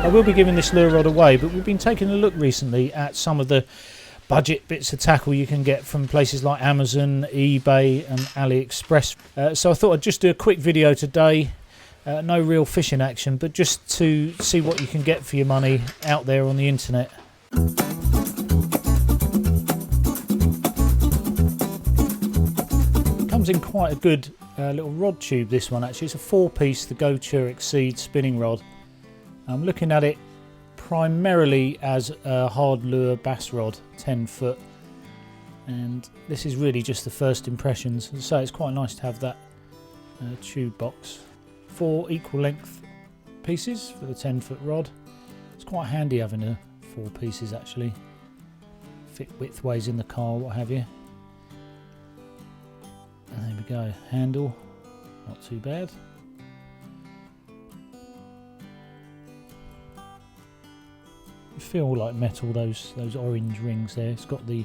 I will be giving this lure rod away, but we've been taking a look recently at some of the budget bits of tackle you can get from places like Amazon, eBay and AliExpress. So I thought I'd just do a quick video today. No real fishing action, but just to see what you can get for your money out there on the internet. Comes in quite a good little rod tube, this one actually. It's a 4-piece, the Go Tour Exceed spinning rod. I'm looking at it primarily as a hard lure bass rod, 10 foot. And this is really just the first impressions. So it's quite nice to have that tube box. 4 equal length pieces for the 10-foot rod. It's quite handy having a 4 pieces actually. Fit widthways in the car, what have you. And there we go, handle, not too bad. You feel like metal, those orange rings there. It's got the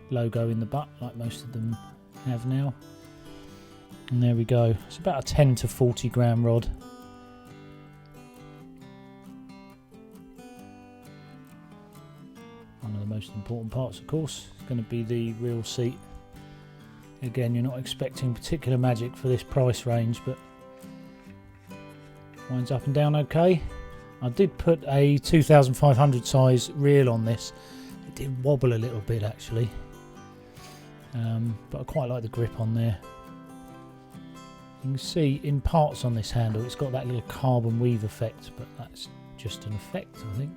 logo in the butt like most of them have now. And there we go, it's about a 10 to 40 gram rod. One of the most important parts, of course, is going to be the reel seat. Again, you're not expecting particular magic for this price range, but winds up and down okay. I did put a 2500 size reel on this. It did wobble a little bit actually, but I quite like the grip on there. You can see in parts on this handle it's got that little carbon weave effect, but that's just an effect, I think.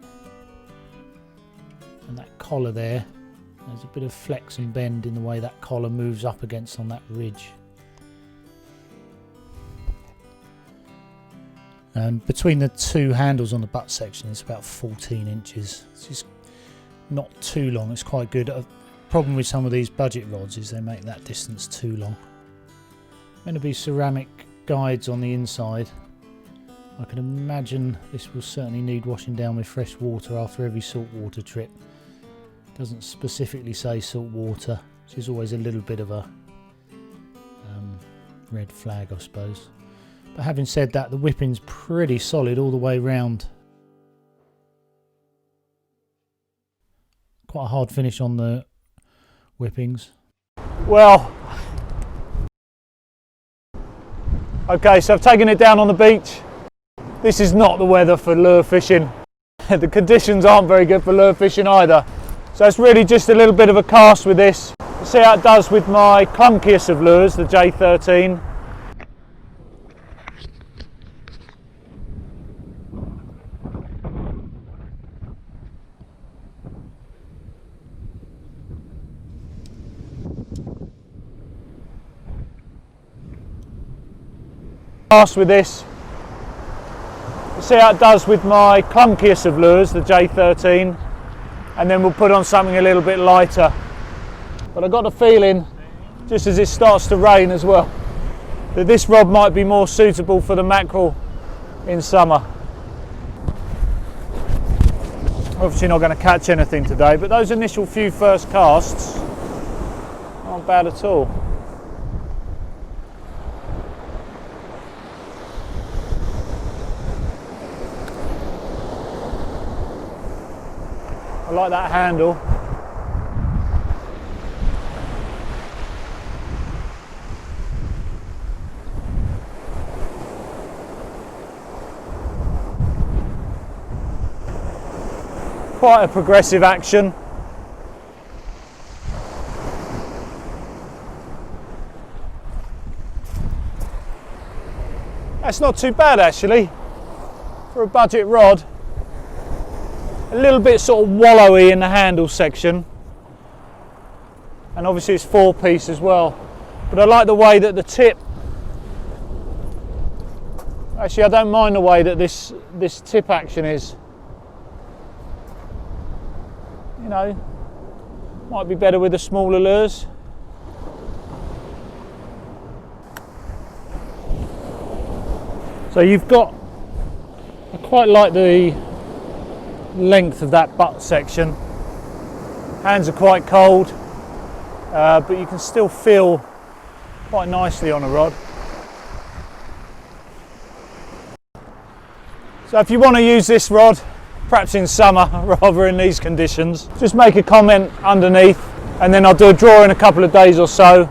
And that collar there, there's a bit of flex and bend in the way that collar moves up against on that ridge. And between the two handles on the butt section it's about 14 inches. It's just not too long, it's quite good. A problem with some of these budget rods is they make that distance too long. Going to be ceramic guides on the inside. I can imagine this will certainly need washing down with fresh water after every saltwater trip. Doesn't specifically say salt water, which is always a little bit of a red flag, I suppose. But having said that, the whipping's pretty solid all the way round. Quite a hard finish on the whippings. Well, okay, so I've taken it down on the beach. This is not the weather for lure fishing. The conditions aren't very good for lure fishing either. So it's really just a little bit of a cast with this. We'll see how it does with my clunkiest of lures, the J13. Cast with this. We'll see how it does with my clunkiest of lures, the J13. And then we'll put on something a little bit lighter. But I got the feeling, just as it starts to rain as well, that this rod might be more suitable for the mackerel in summer. Obviously not going to catch anything today, but those initial few first casts aren't bad at all. I like that handle. Quite a progressive action. That's not too bad actually for a budget rod. A little bit sort of wallowy in the handle section, and obviously it's 4-piece as well, but I like the way that the tip, actually I don't mind the way that this tip action is. You know, might be better with the smaller lures. So you've got, I quite like the length of that butt section. Hands are quite cold, but you can still feel quite nicely on a rod. So if you want to use this rod, perhaps in summer rather in these conditions, just make a comment underneath and then I'll do a draw in a couple of days or so.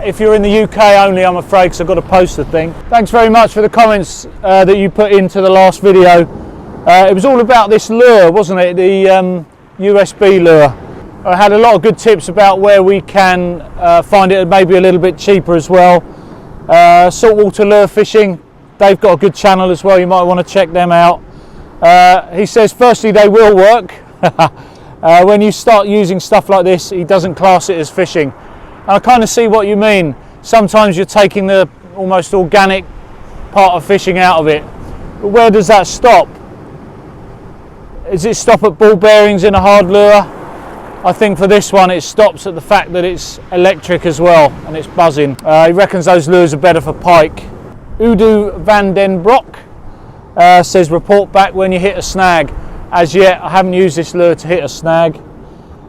If you're in the UK only, I'm afraid, because I've got to post the thing. Thanks very much for the comments that you put into the last video. It was all about this lure, wasn't it? The USB lure. I had a lot of good tips about where we can find it maybe a little bit cheaper as well. Saltwater lure fishing, they've got a good channel as well, you might want to check them out. He says firstly they will work. When you start using stuff like this, he doesn't class it as fishing. And I kind of see what you mean. Sometimes you're taking the almost organic part of fishing out of it. But where does that stop? Does it stop at ball bearings in a hard lure? I think for this one it stops at the fact that it's electric as well and it's buzzing. He reckons those lures are better for pike. Udo van den Broek says report back when you hit a snag. As yet, I haven't used this lure to hit a snag.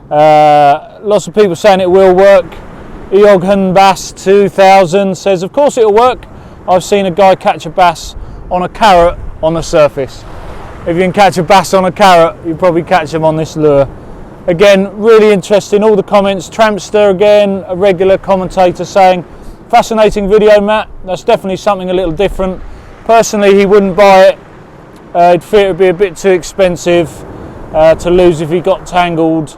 Lots of people saying it will work. Eoghan Bass 2000 says, of course it'll work. I've seen a guy catch a bass on a carrot on the surface. If you can catch a bass on a carrot, you probably catch them on this lure. Again, really interesting, all the comments. Trampster again, a regular commentator saying, fascinating video, Matt. That's definitely something a little different. Personally, he wouldn't buy it. He'd fear it would be a bit too expensive to lose if he got tangled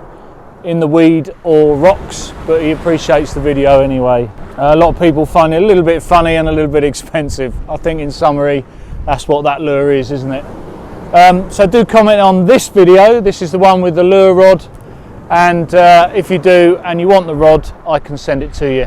in the weed or rocks, but he appreciates the video anyway. A lot of people find it a little bit funny and a little bit expensive. I think in summary, that's what that lure is, isn't it? So do comment on this video. This is the one with the lure rod, and if you do and you want the rod, I can send it to you.